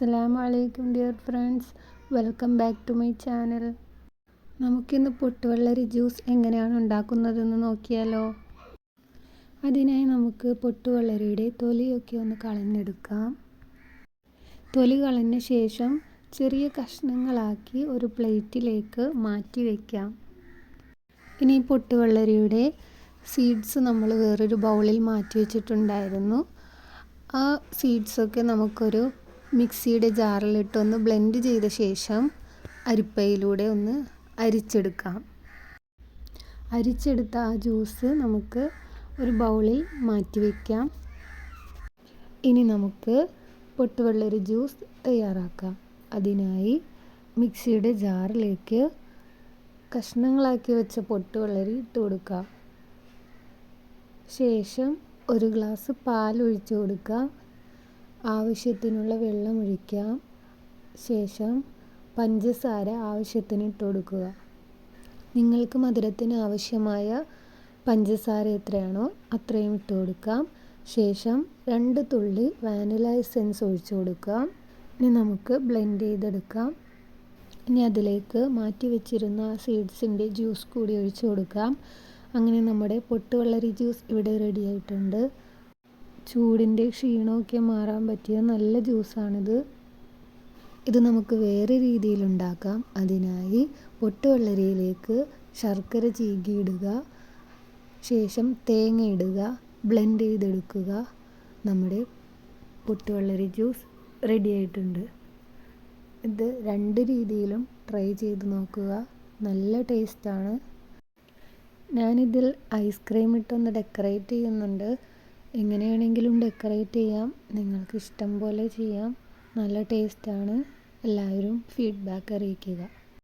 അസ്സലാമു അലൈക്കും dear friends, welcome back to my channel. നമുക്കിന്ന് പൊട്ടുവെള്ളരി ജ്യൂസ് എങ്ങനെയാണ് ഉണ്ടാക്കുന്നതെന്ന് നോക്കിയാലോ. അതിനായി നമുക്ക് പൊട്ടുവെള്ളരിയുടെ തൊലിയൊക്കെ ഒന്ന് കളഞ്ഞെടുക്കാം. തൊലി കളഞ്ഞ ശേഷം ചെറിയ കഷ്ണങ്ങളാക്കി ഒരു പ്ലേറ്റിലേക്ക് മാറ്റി വയ്ക്കാം. ഇനി പൊട്ടുവെള്ളരിയുടെ സീഡ്സ് നമ്മൾ വേറൊരു ബൗളിൽ മാറ്റി വെച്ചിട്ടുണ്ടായിരുന്നു. ആ സീഡ്സൊക്കെ നമുക്കൊരു മിക്സിയുടെ ജാറിലിട്ടൊന്ന് ബ്ലെൻഡ് ചെയ്ത ശേഷം അരിപ്പയിലൂടെ ഒന്ന് അരിച്ചെടുക്കാം. അരിച്ചെടുത്ത ആ ജ്യൂസ് നമുക്ക് ഒരു ബൗളിൽ മാറ്റി വയ്ക്കാം. ഇനി നമുക്ക് പൊട്ടുവെള്ളരി ജ്യൂസ് തയ്യാറാക്കാം. അതിനായി മിക്സിയുടെ ജാറിലേക്ക് കഷ്ണങ്ങളാക്കി വെച്ച പൊട്ടുവെള്ളരി ഇട്ട് കൊടുക്കാം. ശേഷം ഒരു ഗ്ലാസ് പാൽ ഒഴിച്ചു കൊടുക്കാം. ആവശ്യത്തിനുള്ള വെള്ളം ഒഴിക്കാം. ശേഷം പഞ്ചസാര ആവശ്യത്തിന് ഇട്ട് കൊടുക്കുക. നിങ്ങൾക്ക് മധുരത്തിന് ആവശ്യമായ പഞ്ചസാര എത്രയാണോ അത്രയും ഇട്ട് കൊടുക്കാം. ശേഷം 2 തുള്ളി വാനില എസൻസ് ഒഴിച്ചു കൊടുക്കാം. ഇനി നമുക്ക് ബ്ലെൻഡ് ചെയ്തെടുക്കാം. ഇനി അതിലേക്ക് മാറ്റി വെച്ചിരുന്ന സീഡ്സിൻ്റെ ജ്യൂസ് കൂടി ഒഴിച്ചു കൊടുക്കാം. അങ്ങനെ നമ്മുടെ പൊട്ടുവെള്ളരി ജ്യൂസ് ഇവിടെ റെഡി ആയിട്ടുണ്ട്. ചൂടിൻ്റെ ക്ഷീണമൊക്കെ മാറാൻ പറ്റിയ നല്ല ജ്യൂസാണിത്. ഇത് നമുക്ക് വേറെ രീതിയിൽ ഉണ്ടാക്കാം. അതിനായി പൊട്ടുവെള്ളരിയിലേക്ക് ശർക്കര ചീകിയിടുക. ശേഷം തേങ്ങ ഇടുക, ബ്ലെൻഡ് ചെയ്തെടുക്കുക. നമ്മുടെ പൊട്ടുവെള്ളരി ജ്യൂസ് റെഡി ആയിട്ടുണ്ട്. ഇത് 2 രീതിയിലും ട്രൈ ചെയ്ത് നോക്കുക. നല്ല ടേസ്റ്റാണ്. ഞാനിതിൽ ഐസ്ക്രീം ഇട്ടൊന്ന് ഡെക്കറേറ്റ് ചെയ്യുന്നുണ്ട്. എങ്ങനെയാണെങ്കിലും ഡെക്കറേറ്റ് ചെയ്യാം, നിങ്ങൾക്ക് ഇഷ്ടം പോലെ ചെയ്യാം. നല്ല ടേസ്റ്റാണ്. എല്ലാവരും ഫീഡ്ബാക്ക് അറിയിക്കുക.